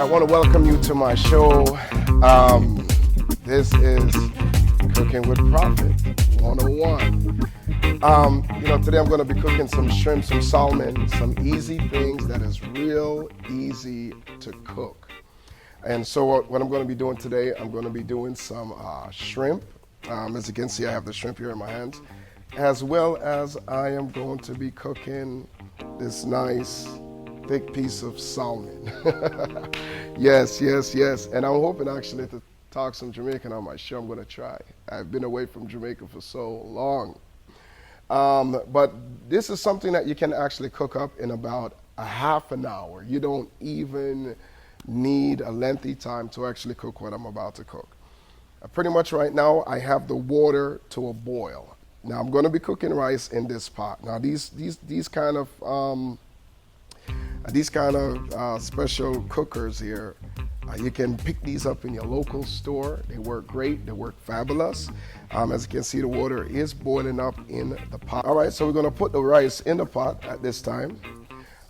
want to welcome you to my show. This is Cooking with Profit 101. Today I'm going to be cooking some shrimp, some salmon, some easy things that is real easy to cook. And so what I'm going to be doing today, I'm going to be doing some shrimp. As you can see, I have the shrimp here in my hands, as well as I am going to be cooking this nice thick piece of salmon. Yes. And I'm hoping actually to talk some Jamaican on my show. I'm going to try. I've been away from Jamaica for so long. But this is something that you can actually cook up in about a half an hour. You don't even need a lengthy time to actually cook what I'm about to cook. Pretty much right now I have the water to a boil. Now I'm going to be cooking rice in this pot. Now these kind of special cookers here, you can pick these up in your local store. They work great. They work fabulous. As you can see, the water is boiling up in the pot. All right, so we're going to put the rice in the pot at this time.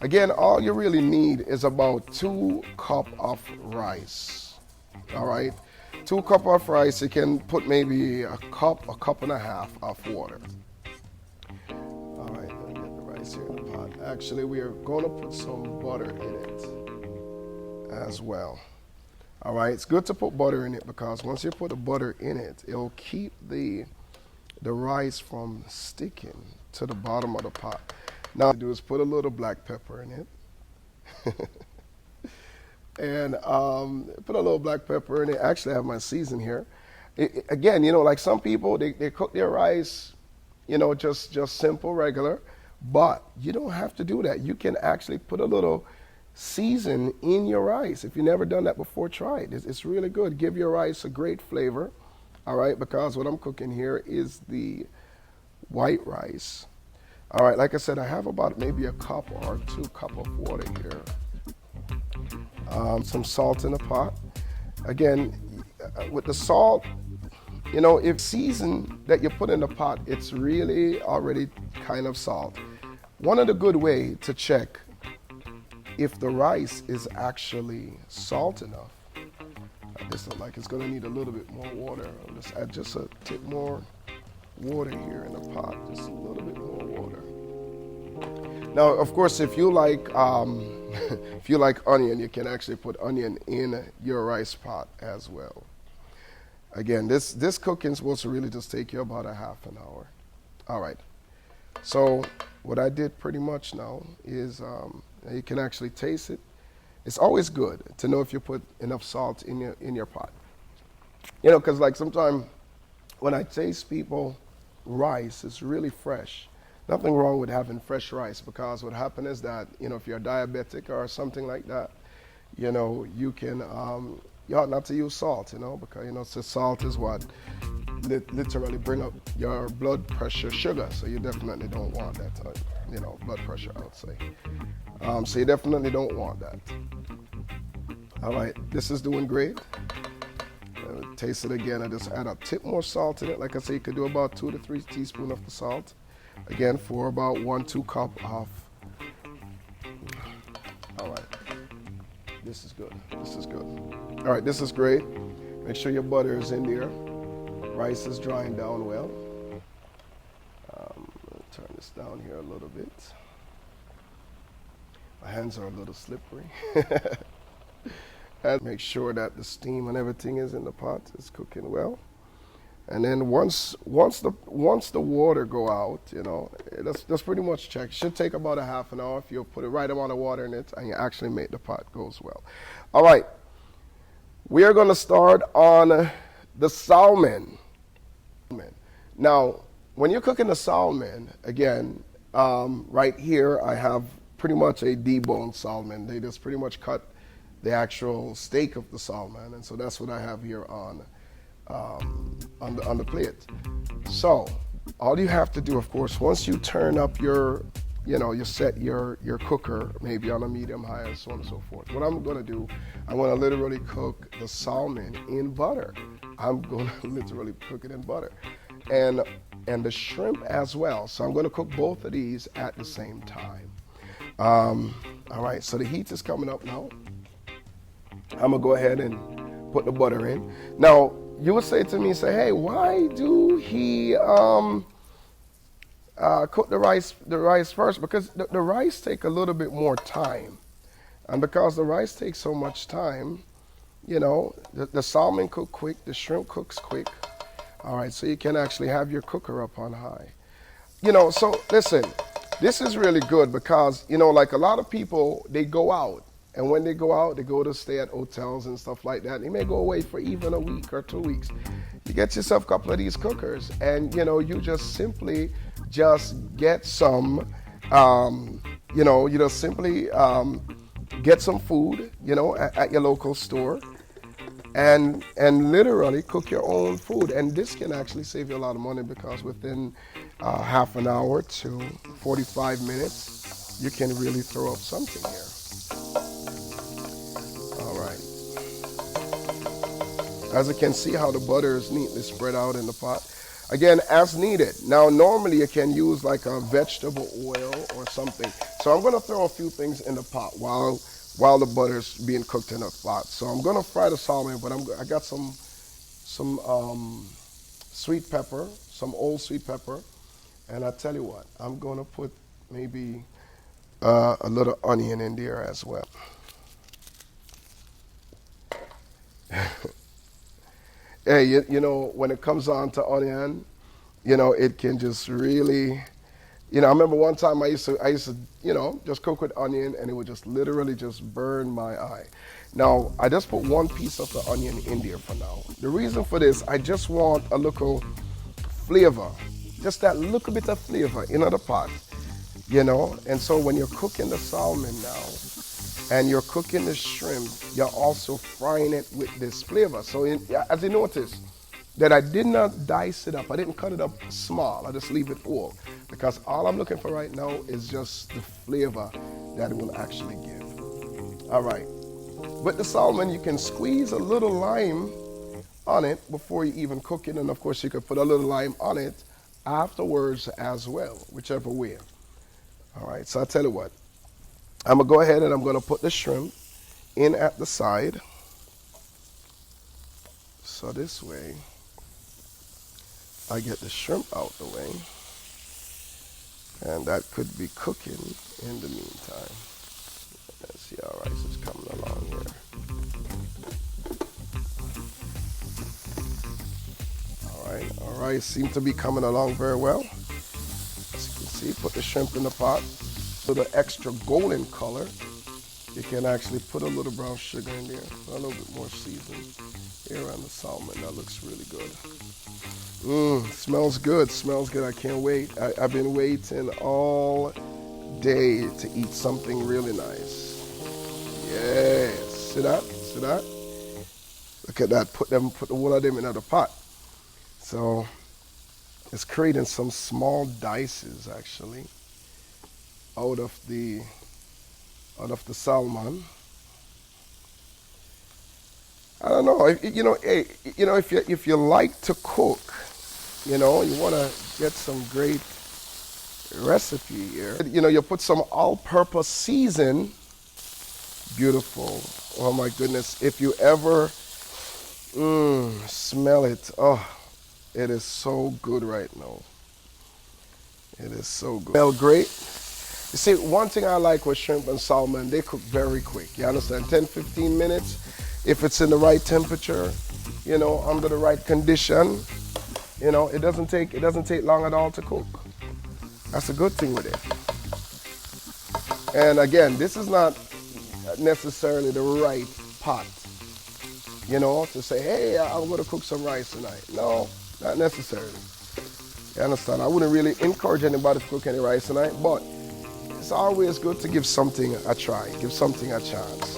Again, all you really need is about 2 cups of rice. All right, 2 cups of rice. You can put maybe a cup and a half of water. All right, let me get the rice here in the pot. Actually, we are going to put some butter in it as well. All right, it's good to put butter in it because once you put the butter in it, it'll keep the rice from sticking to the bottom of the pot. Now, what I do is put a little black pepper in it. And put a little black pepper in it. Actually, I have my season here. Again, like some people, they cook their rice, just simple, regular. But you don't have to do that. You can actually put a little season in your rice. If you've never done that before, try it. It's really good. Give your rice a great flavor, all right, because what I'm cooking here is the white rice. All right, like I said, I have about maybe a cup or 2 cups of water here. Some salt in the pot. Again, with the salt, if season that you put in the pot, it's really already kind of salt. One of the good way to check if the rice is actually salt enough, this looks like it's going to need a little bit more water. I'll just add just a tip more water here in the pot, just a little bit more water. Now, of course, if you like onion, you can actually put onion in your rice pot as well. Again, this cooking is supposed to really just take you about a half an hour. All right. So what I did pretty much now is you can actually taste it. It's always good to know if you put enough salt in your pot. Because like sometimes when I taste people rice, it's really fresh. Nothing wrong with having fresh rice because what happens is that, if you're diabetic or something like that, you can, you ought not to use salt, because, so salt is what literally bring up your blood pressure sugar. So you definitely don't want that, blood pressure, I would say. So you definitely don't want that. All right, this is doing great. Taste it again. I just add a tip more salt in it. Like I say, you could do about 2 to 3 teaspoons of the salt. Again, for about 1-2 cup of. All right, this is good. All right, this is great. Make sure your butter is in there. Rice is drying down well. Turn this down here a little bit. My hands are a little slippery. And make sure that the steam and everything is in the pot. It's cooking well. And then once the water go out, that's pretty much check. It should take about a half an hour if you put the right amount of water in it and you actually make the pot goes well. All right, we are going to start on the salmon. Now, when you're cooking the salmon, again, right here I have pretty much a deboned salmon. They just pretty much cut the actual steak of the salmon, and so that's what I have here on the plate. So all you have to do, of course, once you turn up you set your cooker maybe on a medium high and so on and so forth. What I'm going to do, I'm going to literally cook the salmon in butter. I'm going to literally cook it in butter, and the shrimp as well. So I'm going to cook both of these at the same time. All right, so the heat is coming up now. I'm gonna go ahead and put the butter in. Now, you would say to me, say, hey, why do he cook the rice first? Because the rice take a little bit more time. And because the rice takes so much time, you know, the salmon cook quick, the shrimp cooks quick. All right, so you can actually have your cooker up on high. You know, so listen, this is really good because, you know, like a lot of people, they go out. And when they go out, they go to stay at hotels and stuff like that. They may go away for even a week or 2 weeks. You get yourself a couple of these cookers and, you know, you just simply just get some, you know, you just simply get some food, you know, at your local store. And literally cook your own food. And this can actually save you a lot of money because within half an hour to 45 minutes, you can really throw up something here. All right. As you can see how the butter is neatly spread out in the pot. Again, as needed. Now, normally you can use like a vegetable oil or something. So I'm gonna throw a few things in the pot while the butter's being cooked in the pot. So I'm gonna fry the salmon, but I got some sweet pepper, some old sweet pepper, and I tell you what, I'm gonna put maybe a little onion in there as well. Hey, you know, when it comes on to onion, you know, it can just really, you know, I remember one time I used to, you know, just cook with onion and it would just literally just burn my eye. Now, I just put one piece of the onion in there for now. The reason for this, I just want a little flavor, just that little bit of flavor in the pot, you know. And so when you're cooking the salmon now and you're cooking the shrimp, you're also frying it with this flavor. So as you notice, that I did not dice it up. I didn't cut it up small. I just leave it whole. Because all I'm looking for right now is just the flavor that it will actually give. All right. With the salmon, you can squeeze a little lime on it before you even cook it. And of course, you could put a little lime on it afterwards as well, whichever way. All right. So I tell you what. I'm going to go ahead and I'm going to put the shrimp in at the side. So this way, I get the shrimp out the way, and that could be cooking in the meantime. Let's see how rice is coming along here. All right, seems to be coming along very well. As you can see, put the shrimp in the pot. So the extra golden color, you can actually put a little brown sugar in there, a little bit more seasoning here on the salmon. That looks really good. Smells good, smells good. I can't wait. I've been waiting all day to eat something really nice. Yes, see that? See that? Look at that. Put the one of them in the pot. So it's creating some small dices actually out of the salmon. I don't know. If you like to cook, you know, you want to get some great recipe here. You know, you put some all-purpose season. Beautiful. Oh my goodness. If you ever smell it, oh, it is so good right now. It is so good. Smell great. You see, one thing I like with shrimp and salmon, they cook very quick. You understand? 10-15 minutes. If it's in the right temperature, you know, under the right condition, you know, it doesn't take long at all to cook. That's a good thing with it. And again, this is not necessarily the right pot, you know, to say, hey, I'm going to cook some rice tonight. No, not necessarily. You understand? I wouldn't really encourage anybody to cook any rice tonight, but it's always good to give something a try, give something a chance.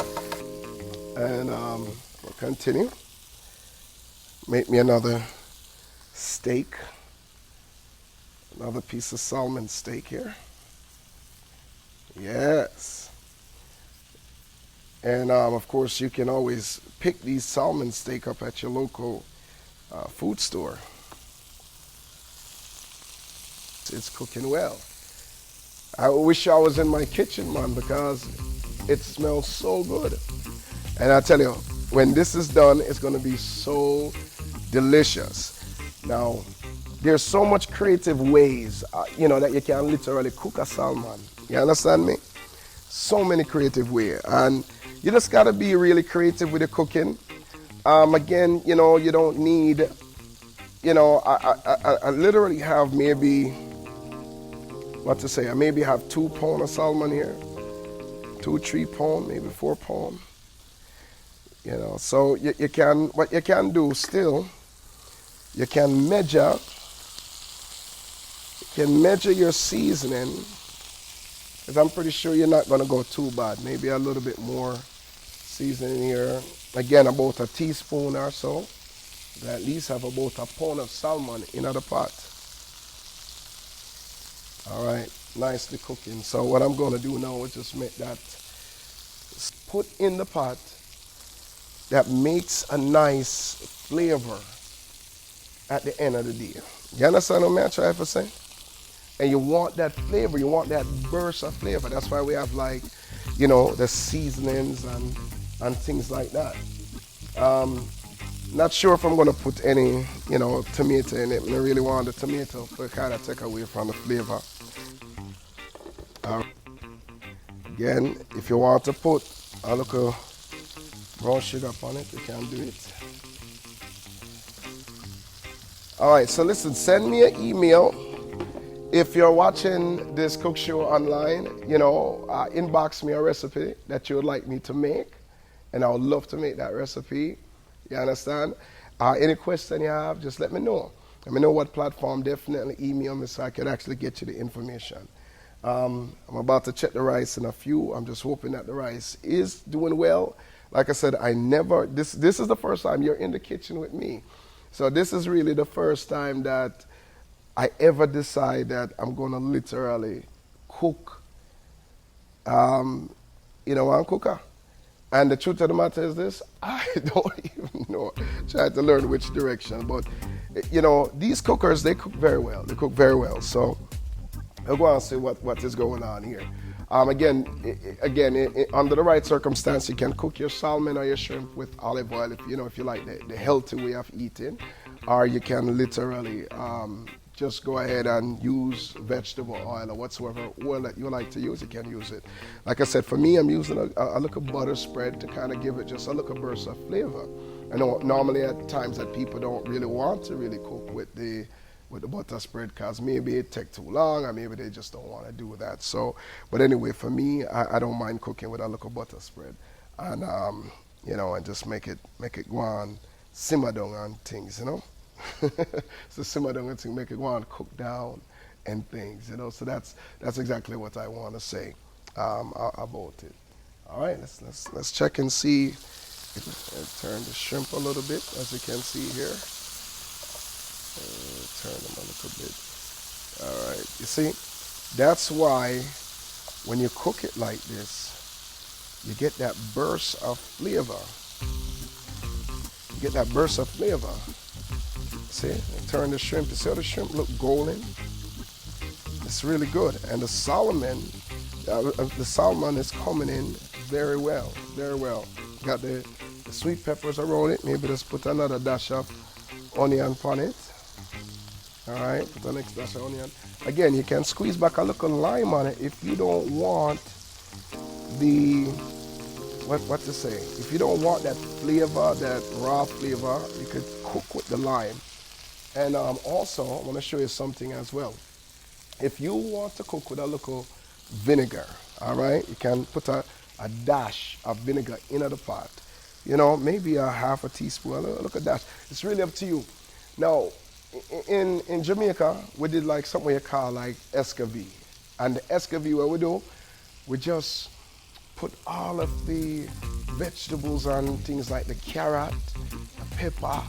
And we'll continue. Make me another steak, another piece of salmon steak here. Yes. And of course, you can always pick these salmon steak up at your local food store. It's cooking well. I wish I was in my kitchen, man, because it smells so good. And I tell you, when this is done, it's going to be so delicious. Now, there's so much creative ways, that you can literally cook a salmon. You understand me? So many creative ways. And you just got to be really creative with the cooking. Again, you don't need, I literally have maybe, I maybe have 2 pounds of salmon here. 2-3 pounds, maybe 4 pounds. So you can, what you can do still, you can measure your seasoning, because I'm pretty sure you're not going to go too bad. Maybe a little bit more seasoning here. Again, about a teaspoon or so. At least have about a pound of salmon in the pot. All right, nicely cooking. So what I'm going to do now is just make that, put in the pot. That makes a nice flavor at the end of the day. You understand what I'm trying to say? And you want that flavor, you want that burst of flavor. That's why we have the seasonings and things like that. Not sure if I'm gonna put any, tomato in it. I really want the tomato to kind of take away from the flavor. Again, if you want to put a little brown sugar upon it, you can do it. All right, so listen, send me an email. If you're watching this cook show online, inbox me a recipe that you would like me to make, and I would love to make that recipe. You understand? Any question you have, just let me know. Let me know what platform. Definitely email me so I can actually get you the information. I'm about to check the rice in a few. I'm just hoping that the rice is doing well. Like I said, this is the first time you're in the kitchen with me. So this is really the first time that I ever decide that I'm going to literally cook, one cooker. And the truth of the matter is this, I don't even know. Trying to learn which direction. But, these cookers, they cook very well. They cook very well. So I'll go and see what is going on here. Again, under the right circumstance, you can cook your salmon or your shrimp with olive oil if you like the healthy way of eating, or you can literally just go ahead and use vegetable oil or whatsoever oil that you like to use. You can use it. Like I said, for me, I'm using a little butter spread to kind of give it just a little burst of flavor. I know normally at times that people don't really want to really cook with the butter spread because maybe it takes too long or maybe they just don't want to do that. So, but anyway, for me, I don't mind cooking with a little butter spread, and and just make it go on simmer down on things, So simmer down and things, make it go on cook down and things, So that's exactly what I want to say about it. All right, let's check and see. Turn the shrimp a little bit, as you can see here. Turn them a little bit. All right, you see, that's why when you cook it like this, you get that burst of flavor. You get that burst of flavor. See, turn the shrimp. You see how the shrimp look golden? It's really good. And the salmon is coming in very well, very well. Got the sweet peppers around it. Maybe just put another dash of onion on it. All right, put the next dash of onion. Again, you can squeeze back a little lime on it if you don't want what to say. If you don't want that flavor, that raw flavor, you could cook with the lime. And also, I want to show you something as well. If you want to cook with a little vinegar, all right, you can put a dash of vinegar in the pot. Maybe a half a teaspoon, a little dash. It's really up to you. Now, in Jamaica, we did like something you call like escovy. And the escovy, what we do, we just put all of the vegetables and things like the carrot, the pepper,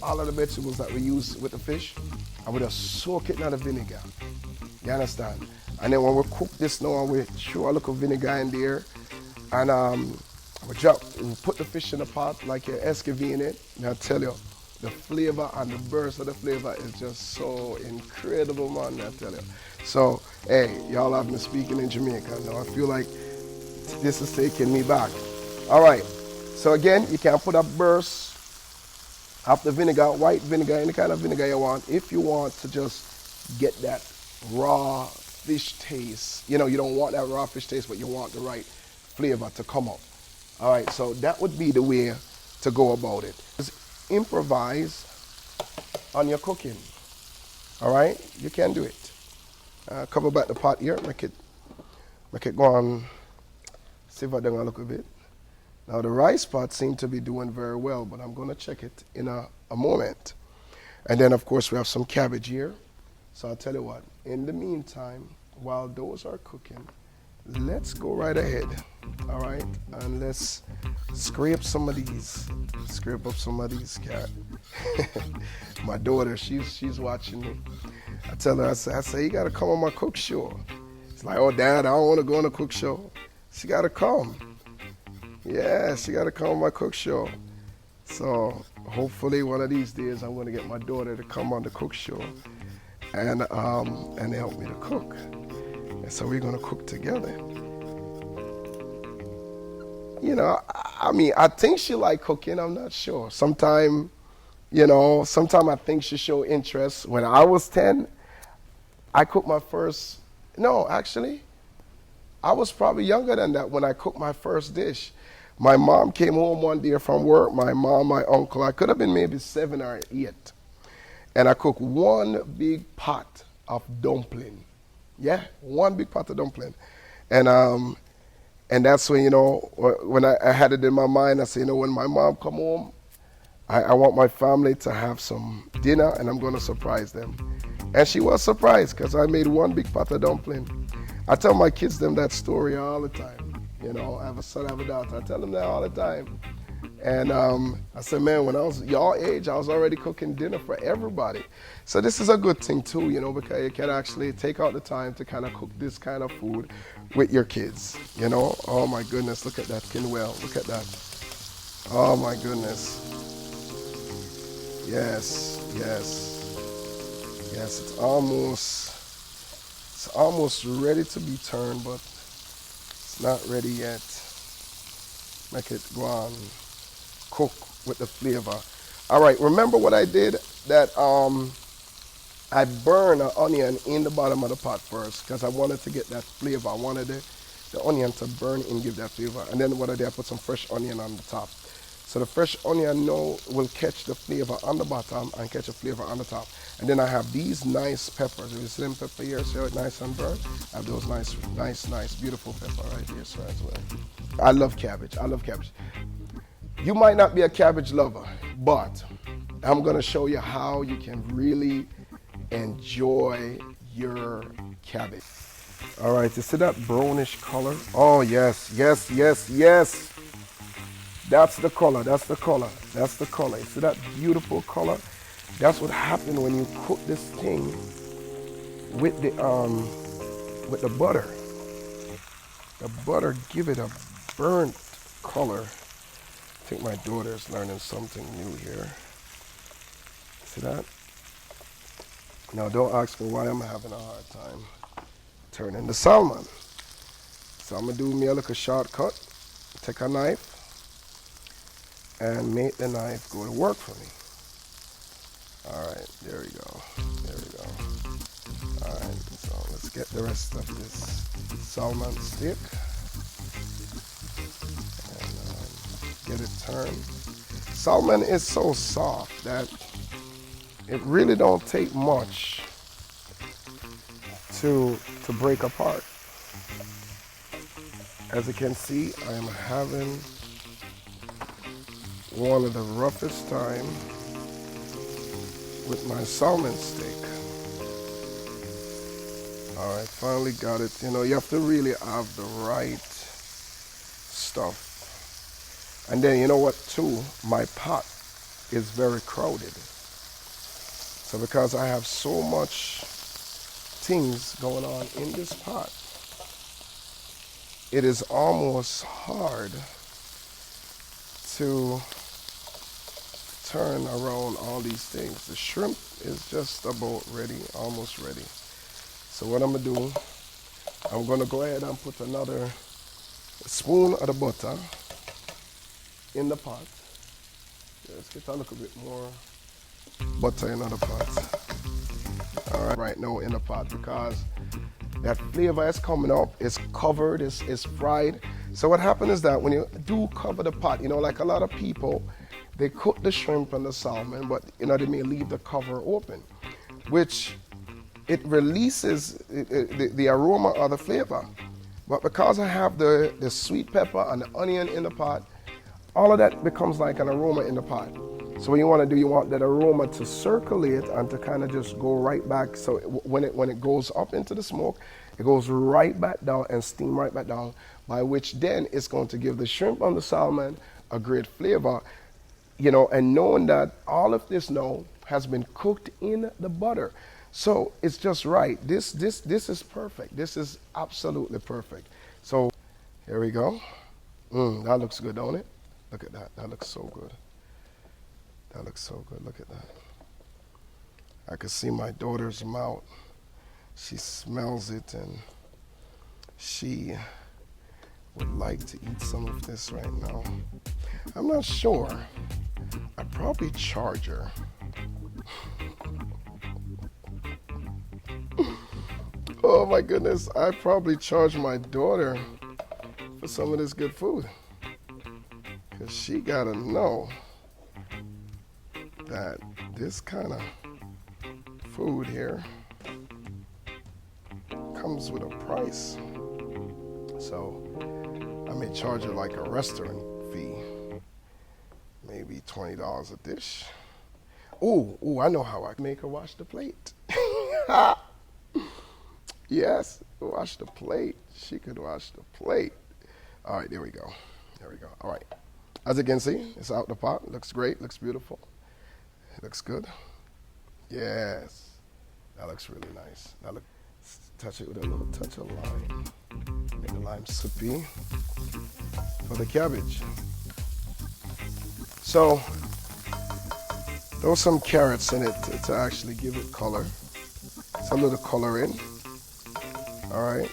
all of the vegetables that we use with the fish, and we just soak it in the vinegar. You understand? And then when we cook this now, we throw a little vinegar in there, and we put the fish in the pot like your escovy in it, and I tell you, the flavor and the burst of the flavor is just so incredible, man, I tell you. So, hey, y'all have me speaking in Jamaica now. I feel like this is taking me back. All right, So again, you can put a burst of the vinegar, white vinegar, any kind of vinegar you want. If you want to just get that raw fish taste, you know, you don't want that raw fish taste, but you want the right flavor to come up. All right, so that would be the way to go about it. Just improvise on your cooking. All right, you can do it. Cover back the pot here, make it go on, simmer down a little bit. Now the rice pot seems to be doing very well, but I'm gonna check it in a moment. And then of course we have some cabbage here. So I'll tell you what, in the meantime, while those are cooking, let's go right ahead, all right? And let's scrape some of these, scrape up some of these carrots. My daughter, she's watching me. I tell her, I say, you gotta come on my cook show. It's like, oh, Dad, I don't wanna go on a cook show. She gotta come. Yeah, she gotta come on my cook show. So hopefully one of these days I'm gonna get my daughter to come on the cook show and help me to cook. And so we're gonna cook together. You know, I mean, I think she like cooking, I'm not sure. Sometime I think she show interest. When I was 10, I cooked my first, no, actually, I was probably younger than that when I cooked my first dish. My mom came home one day from work, my mom, my uncle, I could have been maybe 7 or 8. And I cooked one big pot of dumpling. Yeah, one big pot of dumpling. And that's when, you know, when I had it in my mind, I said, you know, when my mom come home, I want my family to have some dinner and I'm going to surprise them. And she was surprised because I made one big pot of dumpling. I tell my kids them that story all the time. You know, I have a son, I have a daughter. I tell them that all the time. And I said, man, when I was your age, I was already cooking dinner for everybody. So this is a good thing too, you know, because you can actually take out the time to kind of cook this kind of food with your kids, you know. Oh my goodness, look at that Kinwell, look at that. Oh my goodness. Yes, it's almost ready to be turned, but it's not ready yet. Make it go on, cook with the flavor. All right, remember what I did? That I burned an onion in the bottom of the pot first because I wanted to get that flavor. I wanted the onion to burn and give that flavor. And then what I did, I put some fresh onion on the top. So the fresh onion now will catch the flavor on the bottom and catch the flavor on the top. And then I have these nice peppers. If you see them pepper here, see how it's nice and burnt? I have those nice, beautiful pepper right here so as well. I love cabbage. You might not be a cabbage lover, but I'm gonna show you how you can really enjoy your cabbage. All right, you see that brownish color? Oh, yes. That's the color. You see that beautiful color? That's what happened when you cook this thing with the butter. The butter give it a burnt color. I think my daughter's learning something new here. See that? Now don't ask me why I'm having a hard time turning the salmon. So I'm gonna do me a little shortcut. Take a knife and make the knife go to work for me. All right, there we go. All right, so let's get the rest of this salmon stick and get it turned. Salmon is so soft that it really don't take much to break apart. As you can see, I am having one of the roughest time with my salmon steak. All right, finally got it. You know, you have to really have the right stuff. And then you know what too, my pot is very crowded. So because I have so much things going on in this pot, it is almost hard to turn around all these things. The shrimp is just about ready, almost ready. So what I'm gonna do, I'm gonna go ahead and put another spoon of the butter in the pot. Let's get a little bit more butter in the pot. All right now in the pot, because that flavor is coming up, it's covered, it's fried. So what happens is that when you do cover the pot, like a lot of people, they cook the shrimp and the salmon, but they may leave the cover open, which it releases the aroma or the flavor. But because I have the sweet pepper and the onion in the pot, all of that becomes like an aroma in the pot. So what you want to do, you want that aroma to circulate and to kind of just go right back. So when it goes up into the smoke, it goes right back down and steam right back down, by which then it's going to give the shrimp and the salmon a great flavor, and knowing that all of this now has been cooked in the butter. So it's just right. This is perfect. This is absolutely perfect. So here we go. That looks good, don't it? Look at that. That looks so good. That looks so good. Look at that. I can see my daughter's mouth. She smells it and she would like to eat some of this right now. I'm not sure. I'd probably charge her. Oh my goodness, I'd probably charge my daughter for some of this good food. Because she gotta know that this kind of food here comes with a price. So I may charge her like a restaurant fee, maybe $20 a dish. Oh, I know how I can make her wash the plate. Yes, wash the plate. She could wash the plate. All right, there we go. There we go. All right. As you can see, it's out the pot. Looks great. Looks beautiful. It looks good. Yes. That looks really nice. Now look, touch it with a little touch of lime. Make the lime soupy for the cabbage. So, throw some carrots in it to actually give it color. It's a little coloring. All right.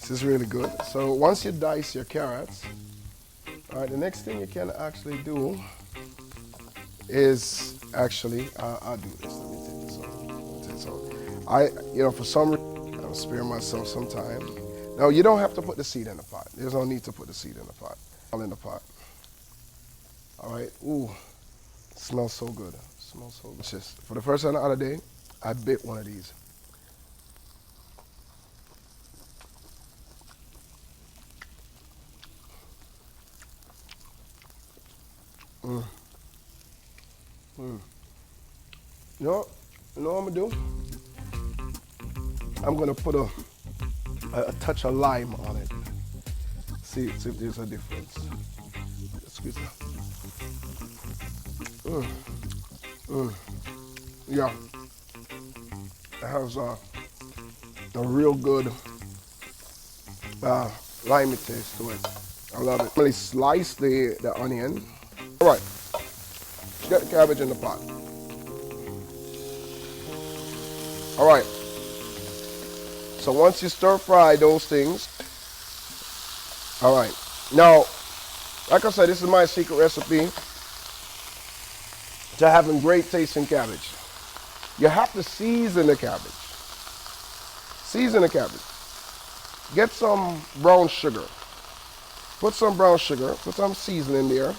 This is really good. So once you dice your carrots, all right, the next thing you can actually do is actually, I'll do this. Let me take this off. So for some reason, I'll spare myself some time. Now, you don't have to put the seed in the pot. There's no need to put the seed in the pot. All in the pot. All right. Ooh, smells so good. Smells so delicious. For the first time the other day, I bit one of these. You know what I'm gonna do? I'm gonna put a touch of lime on it. See if there's a difference. Squeeze it. Yeah. It has a real good limey taste to it. I love it. Really slice the onion. All right. Get the cabbage in the pot. All right. So once you stir fry those things, all right. Now, like I said, this is my secret recipe to having great tasting cabbage. You have to season the cabbage. Season the cabbage. Get some brown sugar. Put some brown sugar, put some seasoning there,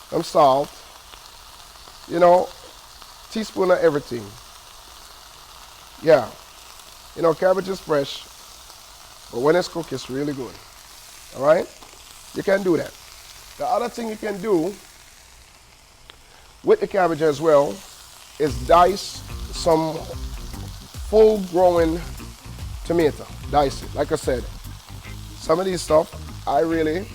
some salt, teaspoon of everything. Yeah, cabbage is fresh, but when it's cooked, it's really good. All right? You can do that. The other thing you can do with the cabbage as well is dice some full-grown tomato. Dice it. Like I said, some of these stuff I really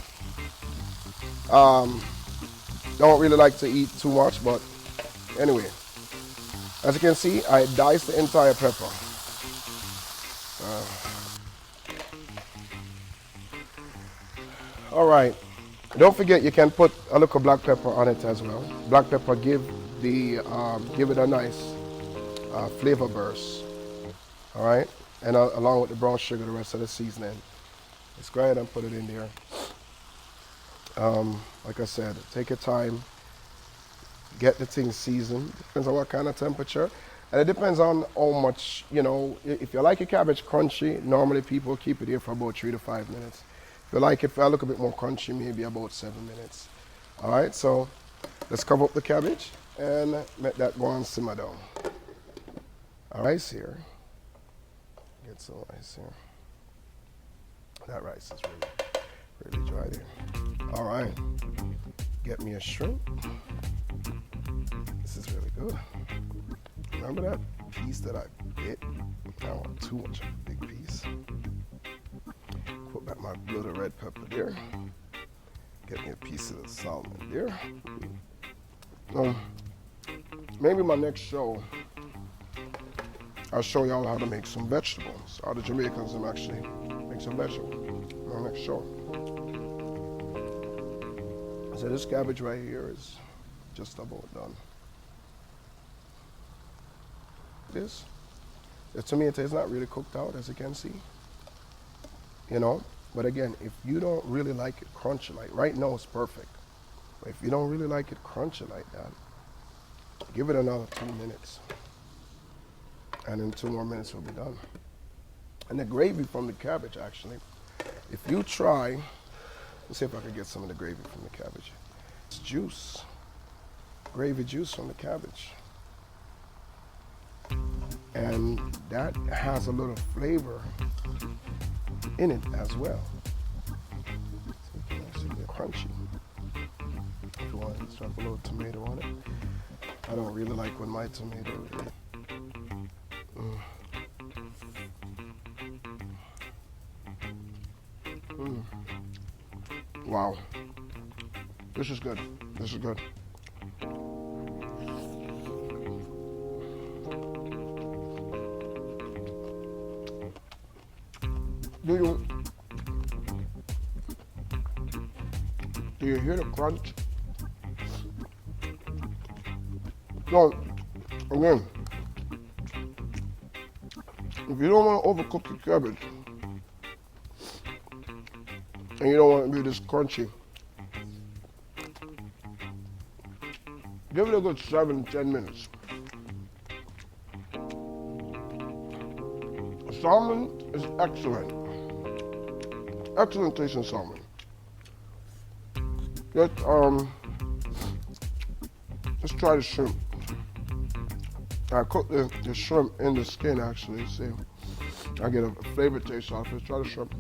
don't really like to eat too much, but anyway, as you can see, I diced the entire pepper. All right, don't forget you can put a little black pepper on it as well. Black pepper give it a nice flavor burst. All right, and along with the brown sugar, the rest of the seasoning. Let's go ahead and put it in there. Like I said, take your time, get the thing seasoned. Depends on what kind of temperature. And it depends on how much, you know, if you like your cabbage crunchy, normally people keep it here for about 3 to 5 minutes. If you like it a little bit more crunchy, maybe about 7 minutes. All right, so let's cover up the cabbage and let that go and simmer down. Rice here. Get some rice here. That rice is really dry there. All right, get me a shrimp. This is really good. Remember that piece that I bit? I don't want too much of a big piece. Put back my little red pepper there. Get me a piece of the salmon there. Maybe my next show, I'll show y'all how to make some vegetables. How the Jamaicans actually make some vegetables. My next show. So this cabbage right here is just about done. The tomato is not really cooked out, as you can see. You know, but again, if you don't really like it crunchy, like right now it's perfect. But if you don't really like it crunchy like that, give it another 2 minutes. And in 2 more minutes we'll be done. And the gravy from the cabbage, actually, if you try, let's see if I can get some of the gravy from the cabbage. It's juice, gravy juice from the cabbage. And that has a little flavor in it as well. So it can actually get crunchy. If you want to drop a little tomato on it. I don't really like when my tomato really. Wow. This is good. This is good. Do you hear the crunch? So, again, if you don't want to overcook your cabbage, and you don't want it to be this crunchy, give it a good 7-10 minutes. Salmon is excellent. Excellent tasting salmon. Let's try the shrimp. I cook the shrimp in the skin, actually. See, I get a flavor taste off it. Let's try the shrimp.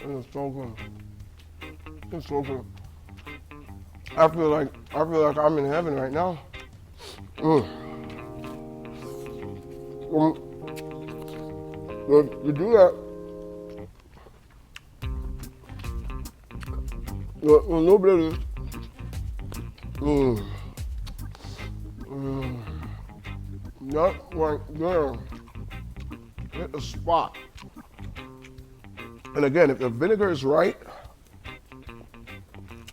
It's so good. It's so good. I feel like I'm in heaven right now. You do that. A little bit of this. That right there hit the spot. And again, if the vinegar is right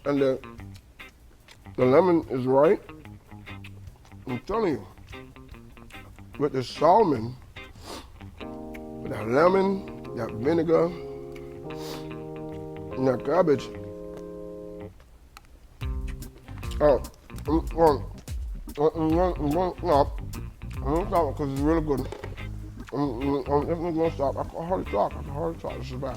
and the lemon is right, I'm telling you, with the salmon, with that lemon, that vinegar, and that cabbage, I'm going to stop because it's really good. I'm definitely going to stop. I can hardly talk. This is bad.